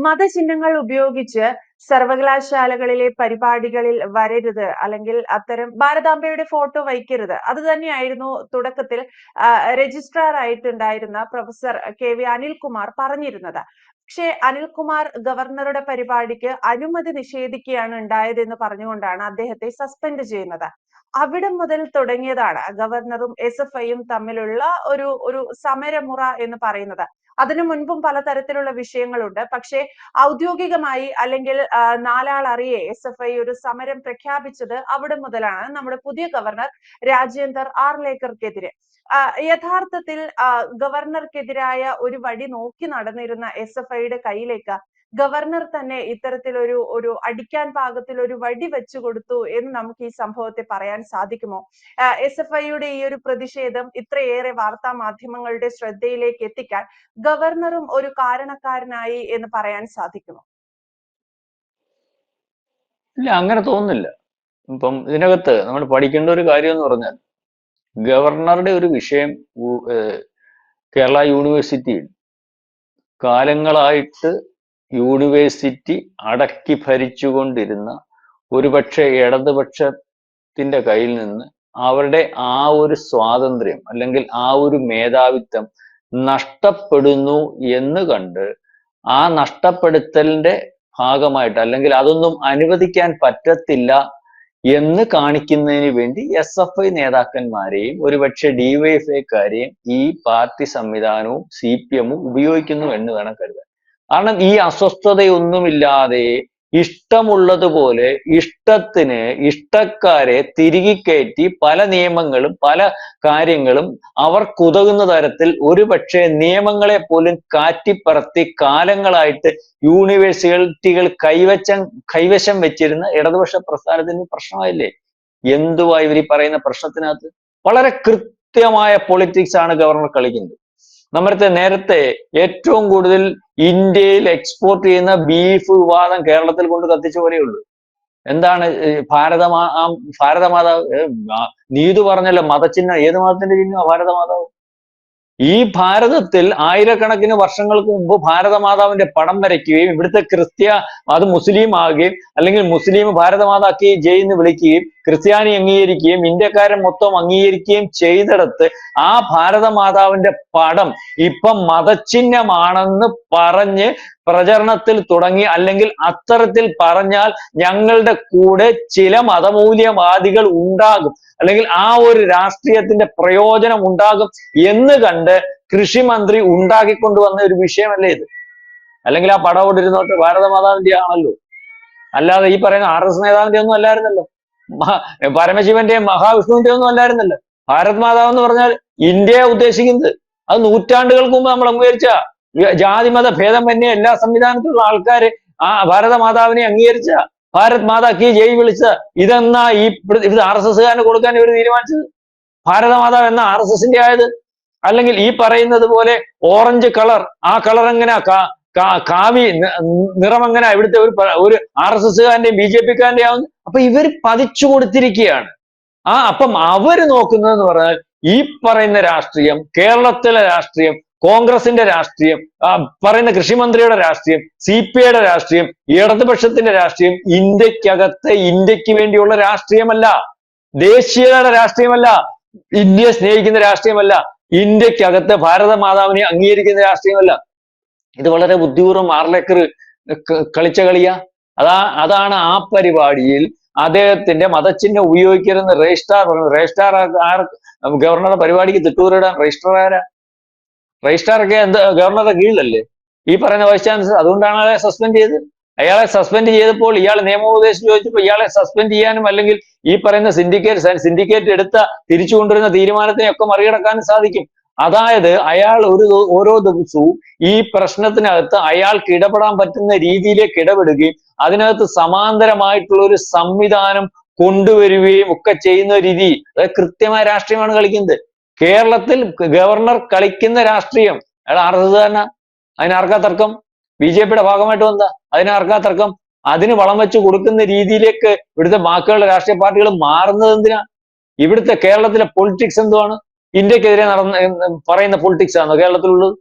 മതചിഹ്നങ്ങൾ ഉപയോഗിച്ച് സർവകലാശാലകളിലെ പരിപാടികളിൽ വരരുത്, അല്ലെങ്കിൽ അത്തരം ഭാരതാംബയുടെ ഫോട്ടോ വയ്ക്കരുത്. അത് തന്നെയായിരുന്നു തുടക്കത്തിൽ രജിസ്ട്രാർ ആയിട്ടുണ്ടായിരുന്ന പ്രൊഫസർ കെ.വി. അനിൽകുമാർ പറഞ്ഞിരുന്നത്. പക്ഷേ അനിൽകുമാർ ഗവർണറുടെ പരിപാടിക്ക് അനുമതി നിഷേധിക്കുകയാണ് ഉണ്ടായതെന്ന് പറഞ്ഞുകൊണ്ടാണ് അദ്ദേഹത്തെ സസ്പെൻഡ് ചെയ്യുന്നത്. അവിടം മുതൽ തുടങ്ങിയതാണ് ഗവർണറും SFIയും തമ്മിലുള്ള ഒരു സമരമുറ എന്ന് പറയുന്നത്. അതിനു മുൻപും പലതരത്തിലുള്ള വിഷയങ്ങളുണ്ട്. പക്ഷേ ഔദ്യോഗികമായി, അല്ലെങ്കിൽ നാലാൾ അറിയെ SFI ഒരു സമരം പ്രഖ്യാപിച്ചത് അവിടെ മുതലാണ്, നമ്മുടെ പുതിയ ഗവർണർ രാജേന്ദർ ആർലേക്കർക്കെതിരെ. യഥാർത്ഥത്തിൽ ഗവർണർക്കെതിരായ ഒരു വടി നോക്കി നടന്നിരുന്ന SFIയുടെ കയ്യിലേക്ക് ഗവർണർ തന്നെ ഇത്തരത്തിലൊരു അടിക്കാൻ പാകത്തിൽ ഒരു വടി വെച്ചു കൊടുത്തു എന്ന് നമുക്ക് ഈ സംഭവത്തെ പറയാൻ സാധിക്കുമോ? SFIയുടെ ഈ ഒരു പ്രതിഷേധം ഇത്രയേറെ വാർത്താ മാധ്യമങ്ങളുടെ ശ്രദ്ധയിലേക്ക് എത്തിക്കാൻ ഗവർണറും ഒരു കാരണക്കാരനായി എന്ന് പറയാൻ സാധിക്കുമോ? ഇല്ല, അങ്ങനെ തോന്നുന്നില്ല. ഇപ്പം ഇതിനകത്ത് നമ്മൾ പഠിക്കേണ്ട ഒരു കാര്യം എന്ന് പറഞ്ഞാൽ, ഗവർണറുടെ ഒരു വിഷയം കേരള യൂണിവേഴ്സിറ്റിയിൽ കാലങ്ങളായിട്ട് യൂണിവേഴ്സിറ്റി അടക്കി ഭരിച്ചുകൊണ്ടിരുന്ന ഒരുപക്ഷെ ഇടതുപക്ഷത്തിന്റെ കയ്യിൽ നിന്ന് അവരുടെ ആ ഒരു സ്വാതന്ത്ര്യം അല്ലെങ്കിൽ ആ ഒരു മേധാവിത്വം നഷ്ടപ്പെടുന്നു എന്ന് കണ്ട് ആ നഷ്ടപ്പെടുത്തലിന്റെ ഭാഗമായിട്ട്, അല്ലെങ്കിൽ അതൊന്നും അനുവദിക്കാൻ പറ്റത്തില്ല എന്ന് കാണിക്കുന്നതിന് വേണ്ടി SFI നേതാക്കന്മാരെയും ഒരുപക്ഷെ DYFIക്കാരെയും ഈ പാർട്ടി സംവിധാനവും CPM-ഉം ഉപയോഗിക്കുന്നു എന്ന് വേണം കരുതാൻ. കാരണം ഈ അസ്വസ്ഥതയൊന്നുമില്ലാതെ ഇഷ്ടമുള്ളതുപോലെ ഇഷ്ടത്തിന് ഇഷ്ടക്കാരെ തിരികെ കയറ്റി പല നിയമങ്ങളും പല കാര്യങ്ങളും അവർക്കുതകുന്ന തരത്തിൽ ഒരുപക്ഷെ നിയമങ്ങളെ പോലും കാറ്റിപ്പറത്തി കാലങ്ങളായിട്ട് യൂണിവേഴ്സിറ്റികൾ കൈവശം വെച്ചിരുന്ന ഇടതുപക്ഷ പ്രസ്ഥാനത്തിന് പ്രശ്നമായില്ലേ? എന്തുവാ ഇവർ ഈ പറയുന്ന പ്രശ്നത്തിനകത്ത്? വളരെ കൃത്യമായ പൊളിറ്റിക്സ് ആണ് ഗവർണർ കളിക്കുന്നത്. നേരത്തെ ഏറ്റവും കൂടുതൽ ഇന്ത്യയിൽ എക്സ്പോർട്ട് ചെയ്യുന്ന ബീഫ് വിവാദം കേരളത്തിൽ കൊണ്ട് കത്തിച്ച പോലെയുള്ളൂ. എന്താണ് ഭാരതമാതാവ്? നീതു പറഞ്ഞല്ലോ, മതചിഹ്നം. ഏത് മതത്തിന്റെ ചിഹ്നമാണ് ഭാരതമാതാവ്? ഈ ഭാരതത്തിൽ ആയിരക്കണക്കിന് വർഷങ്ങൾക്ക് മുമ്പ് ഭാരതമാതാവിന്റെ പടം വരയ്ക്കുകയും ഇവിടുത്തെ അത് മുസ്ലിം ആകുകയും, അല്ലെങ്കിൽ മുസ്ലിം ഭാരതമാതാക്കി ജയിന്ന് വിളിക്കുകയും ക്രിസ്ത്യാനി അംഗീകരിക്കുകയും ഇന്ത്യക്കാരൻ മൊത്തം അംഗീകരിക്കുകയും ചെയ്തിടത്ത് ആ ഭാരതമാതാവിന്റെ പടം ഇപ്പം മതചിഹ്നമാണെന്ന് പറഞ്ഞ് പ്രചരണത്തിൽ തുടങ്ങി. അല്ലെങ്കിൽ അത്തരത്തിൽ പറഞ്ഞാൽ ഞങ്ങളുടെ കൂടെ ചില മതമൂല്യവാദികൾ ഉണ്ടാകും, അല്ലെങ്കിൽ ആ ഒരു രാഷ്ട്രീയത്തിന്റെ പ്രയോജനം ഉണ്ടാകും എന്ന് കണ്ട് കൃഷിമന്ത്രി ഉണ്ടാക്കിക്കൊണ്ടുവന്ന ഒരു വിഷയമല്ലേ ഇത്? അല്ലെങ്കിൽ ആ പടം കൊണ്ടിരുന്നോട്ട് ഭാരതമാതാവിന്റെ ആണല്ലോ, അല്ലാതെ ഈ പറയുന്ന RS നേതാവിന്റെ ഒന്നും അല്ലായിരുന്നല്ലോ, പരമശിവന്റെയും മഹാവിഷ്ണുവിന്റെ ഒന്നും അല്ലായിരുന്നല്ലോ. ഭാരത് മാതാവ് എന്ന് പറഞ്ഞാൽ ഇന്ത്യയെ ഉദ്ദേശിക്കുന്നത്. അത് നൂറ്റാണ്ടുകൾക്ക് മുമ്പ് നമ്മൾ അംഗീകരിച്ച ജാതിമത ഭേദമന്യേ എല്ലാ സംവിധാനത്തിലുള്ള ആൾക്കാര് ആ ഭാരതമാതാവിനെ അംഗീകരിച്ച, ഭാരത് മാതാ കി ജയ് വിളിച്ച ഇതെന്നാ ഇത് RSSകാരന് കൊടുക്കാൻ ഇവർ തീരുമാനിച്ചത്? ഭാരതമാതാവ് എന്ന RSSന്റെ ആയത്? അല്ലെങ്കിൽ ഈ പറയുന്നത് പോലെ ഓറഞ്ച് കളർ, ആ കളർ എങ്ങനെയാ, കാവി നിറം എങ്ങനെയാ ഇവിടുത്തെ ഒരു RSSകാരന്റെയും BJPക്കാരന്റെയും ആവുന്നത്? അപ്പൊ ഇവർ പതിച്ചു കൊടുത്തിരിക്കുകയാണ്. അപ്പം അവര് നോക്കുന്നതെന്ന് പറഞ്ഞാൽ ഈ പറയുന്ന രാഷ്ട്രീയം, കേരളത്തിലെ രാഷ്ട്രീയം, കോൺഗ്രസിന്റെ രാഷ്ട്രീയം, പറയുന്ന കൃഷിമന്ത്രിയുടെ രാഷ്ട്രീയം, CPIയുടെ രാഷ്ട്രീയം, ഇടതുപക്ഷത്തിന്റെ രാഷ്ട്രീയം ഇന്ത്യക്കകത്ത് ഇന്ത്യക്ക് വേണ്ടിയുള്ള രാഷ്ട്രീയമല്ല, ദേശീയതയുടെ രാഷ്ട്രീയമല്ല, ഇന്ത്യയെ സ്നേഹിക്കുന്ന രാഷ്ട്രീയമല്ല, ഇന്ത്യക്കകത്ത് ഭാരതമാതാവിനെ അംഗീകരിക്കുന്ന രാഷ്ട്രീയമല്ല. ഇത് വളരെ ബുദ്ധിപൂർവ്വം ആർലേക്കർ കളിച്ച കളിയാ. അതാണ് ആ പരിപാടിയിൽ അദ്ദേഹത്തിന്റെ മതചിഹ്നം ഉപയോഗിക്കരുതെന്ന് രജിസ്ട്രാർ പറഞ്ഞു. രജിസ്ട്രാർ ഗവർണറുടെ പരിപാടിക്ക് തിട്ടൂരിടാൻ രജിസ്ട്രാർ ആരാ? രജിസ്ട്രാറൊക്കെ ഗവർണറുടെ കീഴിലല്ലേ ഈ പറയുന്ന വൈസ് ചാൻസലർ. അതുകൊണ്ടാണ് അയാളെ സസ്പെൻഡ് ചെയ്തത്. അയാളെ സസ്പെൻഡ് ചെയ്തപ്പോൾ ഇയാൾ നിയമോപദേശം ചോദിച്ചപ്പോൾ ഇയാളെ സസ്പെൻഡ് ചെയ്യാനും, അല്ലെങ്കിൽ ഈ പറയുന്ന സിൻഡിക്കേറ്റ് എടുത്ത തിരിച്ചു കൊണ്ടുവരുന്ന തീരുമാനത്തിനെയൊക്കെ മറികടക്കാനും സാധിക്കും. അതായത് അയാൾ ഓരോ ദിവസവും ഈ പ്രശ്നത്തിനകത്ത് അയാൾക്ക് ഇടപെടാൻ പറ്റുന്ന രീതിയിലേക്ക് ഇടപെടുകയും അതിനകത്ത് സമാന്തരമായിട്ടുള്ള ഒരു സംവിധാനം കൊണ്ടുവരികയും ഒക്കെ ചെയ്യുന്ന രീതി, അതായത് കൃത്യമായ രാഷ്ട്രീയമാണ് കളിക്കുന്നത്. കേരളത്തിൽ ഗവർണർ കളിക്കുന്ന രാഷ്ട്രീയം അയാൾ RSSകാരനാ, അതിനാർക്കാ തർക്കം? BJPയുടെ ഭാഗമായിട്ട് വന്ന അതിനാർക്കാ തർക്കം? അതിന് വളം വെച്ച് കൊടുക്കുന്ന രീതിയിലേക്ക് ഇവിടുത്തെ ബാക്കിയുള്ള രാഷ്ട്രീയ പാർട്ടികൾ മാറുന്നത് എന്തിനാ? ഇവിടുത്തെ കേരളത്തിലെ പൊളിറ്റിക്സ് എന്തുവാണ്? ഇന്ത്യക്കെതിരെ പറയുന്ന പൊളിറ്റിക്സ് ആണോ കേരളത്തിലുള്ളത്?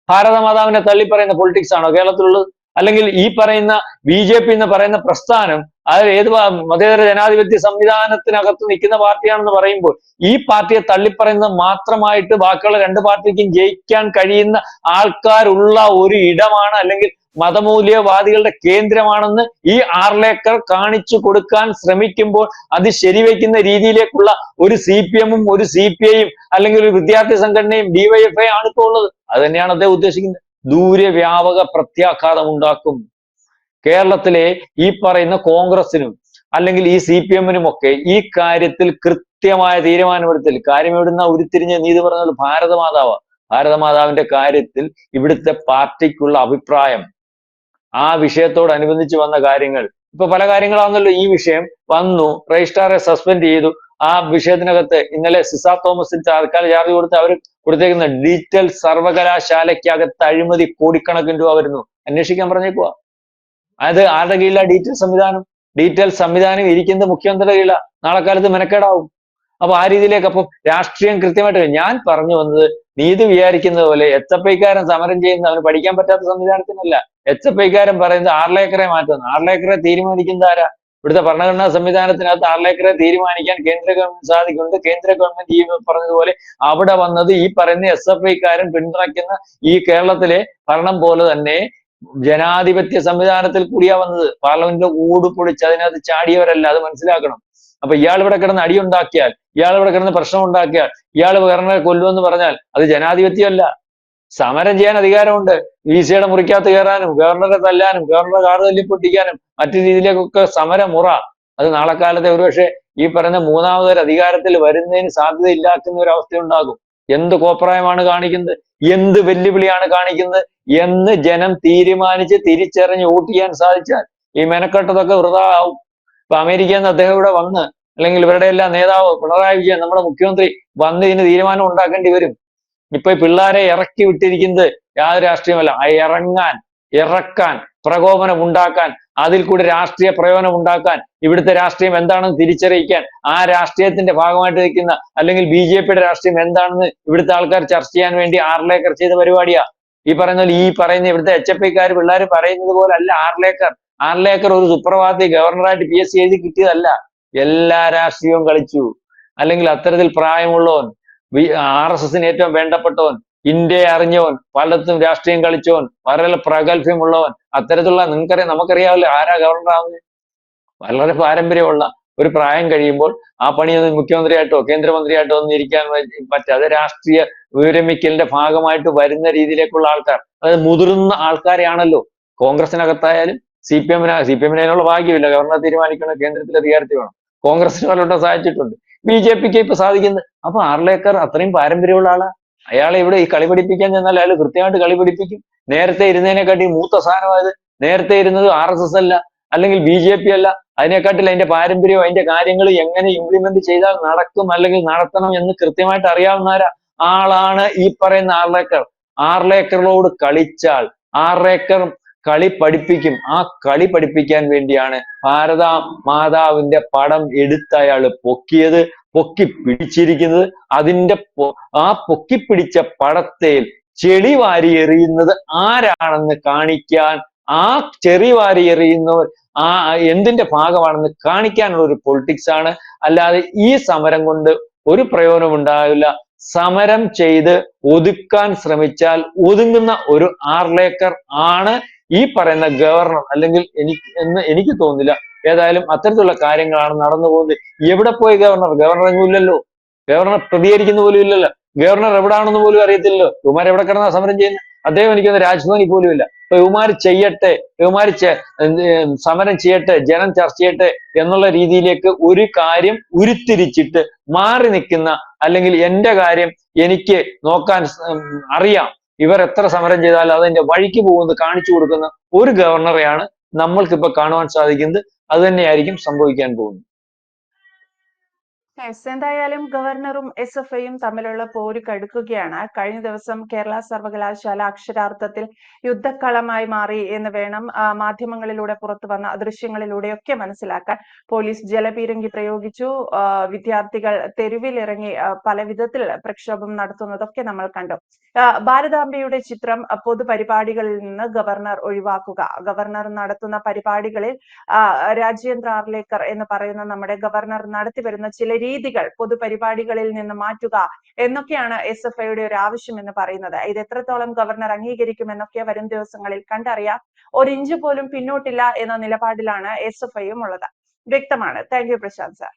ഭാരതമാതാവിനെ തള്ളി പറയുന്ന പൊളിറ്റിക്സ് ആണോ കേരളത്തിലുള്ളത്? അല്ലെങ്കിൽ ഈ പറയുന്ന BJP എന്ന് പറയുന്ന പ്രസ്ഥാനം അത് ഏത് മതേതര ജനാധിപത്യ സംവിധാനത്തിനകത്ത് നിൽക്കുന്ന പാർട്ടിയാണെന്ന് പറയുമ്പോൾ ഈ പാർട്ടിയെ തള്ളിപ്പറയുന്നത് മാത്രമായിട്ട് ബാക്കിയുള്ള രണ്ട് പാർട്ടിക്കും ജയിക്കാൻ കഴിയുന്ന ആൾക്കാരുള്ള ഒരു ഇടമാണ്, അല്ലെങ്കിൽ മതമൂല്യവാദികളുടെ കേന്ദ്രമാണെന്ന് ഈ ആർലേക്കർ കാണിച്ചു കൊടുക്കാൻ ശ്രമിക്കുമ്പോൾ അത് ശരിവെക്കുന്ന രീതിയിലേക്കുള്ള ഒരു CPM-ഉം ഒരു CPI-യും അല്ലെങ്കിൽ ഒരു വിദ്യാർത്ഥി സംഘടനയും DYFI ആണ് ഇപ്പോൾ ഉള്ളത്. അത് തന്നെയാണ് അദ്ദേഹം ഉദ്ദേശിക്കുന്നത്. ദൂരവ്യാപക പ്രത്യാഘാതം ഉണ്ടാക്കും. കേരളത്തിലെ ഈ പറയുന്ന കോൺഗ്രസിനും അല്ലെങ്കിൽ ഈ CPM-നും ഒക്കെ ഈ കാര്യത്തിൽ കൃത്യമായ തീരുമാനമെടുത്തിൽ കാര്യം എവിടുന്ന ഉരുത്തിരിഞ്ഞ നീതി പറഞ്ഞത് ഭാരതമാതാവിന്റെ കാര്യത്തിൽ ഇവിടുത്തെ പാർട്ടിക്കുള്ള അഭിപ്രായം, ആ വിഷയത്തോടനുബന്ധിച്ച് വന്ന കാര്യങ്ങൾ, ഇപ്പൊ പല കാര്യങ്ങളാണല്ലോ ഈ വിഷയം വന്നു, രജിസ്ട്രാറെ സസ്പെൻഡ് ചെയ്തു. ആ വിഷയത്തിനകത്ത് ഇന്നലെ സിസ തോമസിന് താൽക്കാല ചാർജ് കൊടുത്ത് അവർ കൊടുത്തേക്കുന്ന ഡിജിറ്റൽ സർവകലാശാലയ്ക്കകത്ത് അഴിമതി കോടിക്കണക്കിന് രൂപ വരുന്നു, അന്വേഷിക്കാൻ പറഞ്ഞേക്കുവാ. അത് ആരുടെ കീഴിലാ ഡീറ്റെയിൽ സംവിധാനം ഇരിക്കുന്നത് മുഖ്യമന്ത്രിയുടെ കീഴിലാ. നാളെ കാലത്ത് മെനക്കേടാവും. അപ്പൊ ആ രീതിയിലേക്ക് അപ്പം രാഷ്ട്രീയം കൃത്യമായിട്ട് ഞാൻ പറഞ്ഞു വന്നത്, നീതി വിചാരിക്കുന്നത് പോലെ SFIക്കാരൻ സമരം ചെയ്യുന്ന അവന് പഠിക്കാൻ പറ്റാത്ത സംവിധാനത്തിനല്ല. SFIക്കാരൻ പറയുന്നത് ആർലേക്കറെ മാറ്റുന്നു. ആർലേക്കറെ തീരുമാനിക്കുന്നത് ആരാ? ഇവിടുത്തെ ഭരണഘടനാ സംവിധാനത്തിനകത്ത് ആർലേക്കറെ തീരുമാനിക്കാൻ കേന്ദ്ര ഗവൺമെന്റ് സാധിക്കുന്നുണ്ട്. കേന്ദ്ര ഗവൺമെന്റ് ഈ പറഞ്ഞതുപോലെ അവിടെ വന്നത് ഈ പറയുന്ന SFIക്കാരൻ പിന്തുണയ്ക്കുന്ന ഈ കേരളത്തിലെ ഭരണം പോലെ തന്നെ ജനാധിപത്യ സംവിധാനത്തിൽ കൂടിയാ വന്നത്. പാർലമെന്റിന്റെ ഊട് പൊളിച്ച് അതിനകത്ത് ചാടിയവരല്ല, അത് മനസ്സിലാക്കണം. അപ്പൊ ഇയാൾ ഇവിടെ കിടന്ന് അടിയുണ്ടാക്കിയാൽ, ഇയാൾ ഇവിടെ കിടന്ന് പ്രശ്നം ഉണ്ടാക്കിയാൽ, ഇയാൾ ഗവർണറെ കൊല്ലുമെന്ന് പറഞ്ഞാൽ അത് ജനാധിപത്യമല്ല. സമരം ചെയ്യാൻ അധികാരമുണ്ട്. വീസയുടെ മുറിക്കകത്ത് കയറാനും ഗവർണറെ തല്ലാനും ഗവർണറെ കാറ് തല്ലി പൊട്ടിക്കാനും മറ്റു രീതിയിലേക്കൊക്കെ സമരമുറ. അത് നാളെ കാലത്തെ ഒരുപക്ഷെ ഈ പറയുന്ന മൂന്നാമതൊരു അധികാരത്തിൽ വരുന്നതിന് സാധ്യതയില്ലാക്കുന്ന ഒരു അവസ്ഥ ഉണ്ടാകും. എന്ത് കോപ്രായമാണ് കാണിക്കുന്നത്, എന്ത് വെല്ലുവിളിയാണ് കാണിക്കുന്നത് എന്ന് ജനം തീരുമാനിച്ച് തിരിച്ചറിഞ്ഞ് വോട്ട് ചെയ്യാൻ സാധിച്ചാൽ ഈ മെനക്കെട്ടതൊക്കെ വൃഥാ ആവും. ഇപ്പൊ അമേരിക്കയിൽ നിന്ന് അദ്ദേഹം ഇവിടെ വന്ന്, അല്ലെങ്കിൽ ഇവരുടെ എല്ലാം നേതാവ് പിണറായി വിജയൻ നമ്മുടെ മുഖ്യമന്ത്രി വന്ന് ഇതിന് തീരുമാനം ഉണ്ടാക്കേണ്ടി വരും. ഇപ്പൊ പിള്ളേരെ ഇറക്കി വിട്ടിരിക്കുന്നത് യാതൊരു രാഷ്ട്രീയമല്ല, ഇറക്കാൻ, പ്രകോപനം ഉണ്ടാക്കാൻ, അതിൽ കൂടി രാഷ്ട്രീയ പ്രയോജനം ഉണ്ടാക്കാൻ, ഇവിടുത്തെ രാഷ്ട്രീയം എന്താണെന്ന് തിരിച്ചറിയിക്കാൻ, ആ രാഷ്ട്രീയത്തിന്റെ ഭാഗമായിട്ട് നിൽക്കുന്ന അല്ലെങ്കിൽ BJPയുടെ രാഷ്ട്രീയം എന്താണെന്ന് ഇവിടുത്തെ ആൾക്കാർ ചർച്ച ചെയ്യാൻ വേണ്ടി ആർലേക്കർ ചെയ്ത പരിപാടിയാ. ഈ പറയുന്ന ഇവിടുത്തെ HFIക്കാർ പിള്ളേർ പറയുന്നത് പോലെ അല്ല ആർലേക്കർ ഒരു സുപ്രഭാതത്തിൽ ഗവർണറായിട്ട് PSC എഴുതി കിട്ടിയതല്ല. എല്ലാ രാഷ്ട്രീയവും കളിച്ചു. അല്ലെങ്കിൽ അത്തരത്തിൽ പ്രായമുള്ളവൻ, RSSന് ഏറ്റവും വേണ്ടപ്പെട്ടവൻ, ഇന്ത്യയെ അറിഞ്ഞവൻ, പലയിടത്തും രാഷ്ട്രീയം കളിച്ചവൻ, വളരെ പ്രഗത്ഭ്യമുള്ളവൻ, അത്തരത്തിലുള്ള നമുക്കറിയാമല്ലോ ആരാ ഗവർണറാവുന്നത്. വളരെ പാരമ്പര്യമുള്ള ഒരു പ്രായം കഴിയുമ്പോൾ ആ പണിയൊന്നും മുഖ്യമന്ത്രിയായിട്ടോ കേന്ദ്രമന്ത്രിയായിട്ടോ ഒന്നും ഇരിക്കാൻ പറ്റാതെ രാഷ്ട്രീയ വിരമിക്കലിന്റെ ഭാഗമായിട്ട് വരുന്ന രീതിയിലേക്കുള്ള ആൾക്കാർ, അതായത് മുതിർന്ന ആൾക്കാരെയാണല്ലോ കോൺഗ്രസിനകത്തായാലും CPM-നുള്ള ഭാഗ്യമില്ല. ഗവർണർ തീരുമാനിക്കുന്ന കേന്ദ്രത്തിൽ അധികാരത്തിൽ വേണം. കോൺഗ്രസിന് പലവട്ടം സാധിച്ചിട്ടുണ്ട്, BJPക്ക് ഇപ്പൊ സാധിക്കുന്നത്. അപ്പൊ ആർലേക്കർ അത്രയും പാരമ്പര്യമുള്ള ആളാ. അയാളെ ഇവിടെ ഈ കളി പഠിപ്പിക്കാൻ ചെന്നാൽ അയാൾ കൃത്യമായിട്ട് കളി പഠിപ്പിക്കും. നേരത്തെ ഇരുന്നതിനെക്കാട്ടി മൂത്ത സാധനമായത്. നേരത്തെ ഇരുന്നത് RSS അല്ല, അല്ലെങ്കിൽ BJP അല്ല, അതിനെക്കാട്ടിൽ അതിന്റെ പാരമ്പര്യവും അതിന്റെ കാര്യങ്ങൾ എങ്ങനെ ഇംപ്ലിമെന്റ് ചെയ്താൽ നടക്കും അല്ലെങ്കിൽ നടത്തണം എന്ന് കൃത്യമായിട്ട് അറിയാവുന്ന ആളാണ് ഈ പറയുന്ന ആർലേക്കറിനോട് കളിച്ചാൽ ആർലേക്കർ കളി പഠിപ്പിക്കും. ആ കളി പഠിപ്പിക്കാൻ വേണ്ടിയാണ് ഭാരത മാതാവിന്റെ പടം എടുത്ത് അയാള് പൊക്കി പിടിച്ചിരിക്കുന്നത്. ആ പൊക്കിപ്പിടിച്ച പടത്തിൽ ചെളി വാരി എറിയുന്നത് ആരാണെന്ന് കാണിക്കാൻ, ആ ചെറി വാരി എറിയുന്നവർ എന്തിന്റെ ഭാഗമാണെന്ന് കാണിക്കാനുള്ള ഒരു പൊളിറ്റിക്സ് ആണ്. അല്ലാതെ ഈ സമരം കൊണ്ട് ഒരു പ്രയോജനം ഉണ്ടാവില്ല. സമരം ചെയ്ത് ഒതുക്കാൻ ശ്രമിച്ചാൽ ഒതുങ്ങുന്ന ഒരു ആർലേക്കർ ആണ് ഈ പറയുന്ന ഗവർണർ. അല്ലെങ്കിൽ എനിക്ക് തോന്നുന്നില്ല. ഏതായാലും അത്തരത്തിലുള്ള കാര്യങ്ങളാണ് നടന്നു പോകുന്നത്. എവിടെ പോയി ഗവർണർ എങ്ങും ഇല്ലല്ലോ. ഗവർണർ പ്രതികരിക്കുന്ന പോലും ഇല്ലല്ലോ. ഗവർണർ എവിടാണെന്ന് പോലും അറിയത്തില്ലല്ലോ. ഇവന്മാർ എവിടെ കിടന്നാ സമരം ചെയ്യുന്നത്? അദ്ദേഹം എനിക്കൊന്ന് രാജ്ഭവനിൽ പോലും ഇല്ല. അപ്പൊ ഇവന്മാർ ചെയ്യട്ടെ, സമരം ചെയ്യട്ടെ, ജനം ചർച്ച ചെയ്യട്ടെ എന്നുള്ള രീതിയിലേക്ക് ഒരു കാര്യം ഉരുത്തിരിച്ചിട്ട് മാറി നിൽക്കുന്ന, അല്ലെങ്കിൽ എന്റെ കാര്യം എനിക്ക് നോക്കാൻ അറിയാം, ഇവർ എത്ര സമരം ചെയ്താലും അതിന്റെ വഴിക്ക് പോകുന്നത് കാണിച്ചു കൊടുക്കുന്ന ഒരു ഗവർണറെയാണ് നമ്മൾക്കിപ്പോ കാണുവാൻ സാധിക്കുന്നത്. അത് തന്നെയായിരിക്കും സംഭവിക്കാൻ പോകുന്നത്. എന്തായാലും ഗവർണറും SFIയും തമ്മിലുള്ള പോര് കടുക്കുകയാണ്. കഴിഞ്ഞ ദിവസം കേരള സർവകലാശാല അക്ഷരാർത്ഥത്തിൽ യുദ്ധക്കളമായി മാറി എന്ന് വേണം മാധ്യമങ്ങളിലൂടെ പുറത്തുവന്ന ദൃശ്യങ്ങളിലൂടെയൊക്കെ മനസ്സിലാക്കാൻ. പോലീസ് ജലപീരങ്കി പ്രയോഗിച്ചു, വിദ്യാർത്ഥികൾ തെരുവിലിറങ്ങി പല വിധത്തിൽ പ്രക്ഷോഭം നടത്തുന്നതൊക്കെ നമ്മൾ കണ്ടു. ഭാരതാംബയുടെ ചിത്രം പൊതുപരിപാടികളിൽ നിന്ന് ഗവർണർ ഒഴിവാക്കുക. ഗവർണർ നടത്തുന്ന പരിപാടികളിൽ രാജേന്ദ്ര ആർലേക്കർ എന്ന് പറയുന്ന നമ്മുടെ ഗവർണർ നടത്തിവരുന്ന ചില രീതികൾ പൊതുപരിപാടികളിൽ നിന്ന് മാറ്റുക എന്നൊക്കെയാണ് SFIയുടെ ഒരു ആവശ്യം എന്ന് പറയുന്നത്. ഇത് എത്രത്തോളം ഗവർണർ അംഗീകരിക്കുമെന്നൊക്കെ വരും ദിവസങ്ങളിൽ കണ്ടറിയാം. ഒരിഞ്ച് പോലും പിന്നോട്ടില്ല എന്ന നിലപാടിലാണ് SFIയും ഉള്ളത്. വ്യക്തമാണ്. Thank you Prashant sir.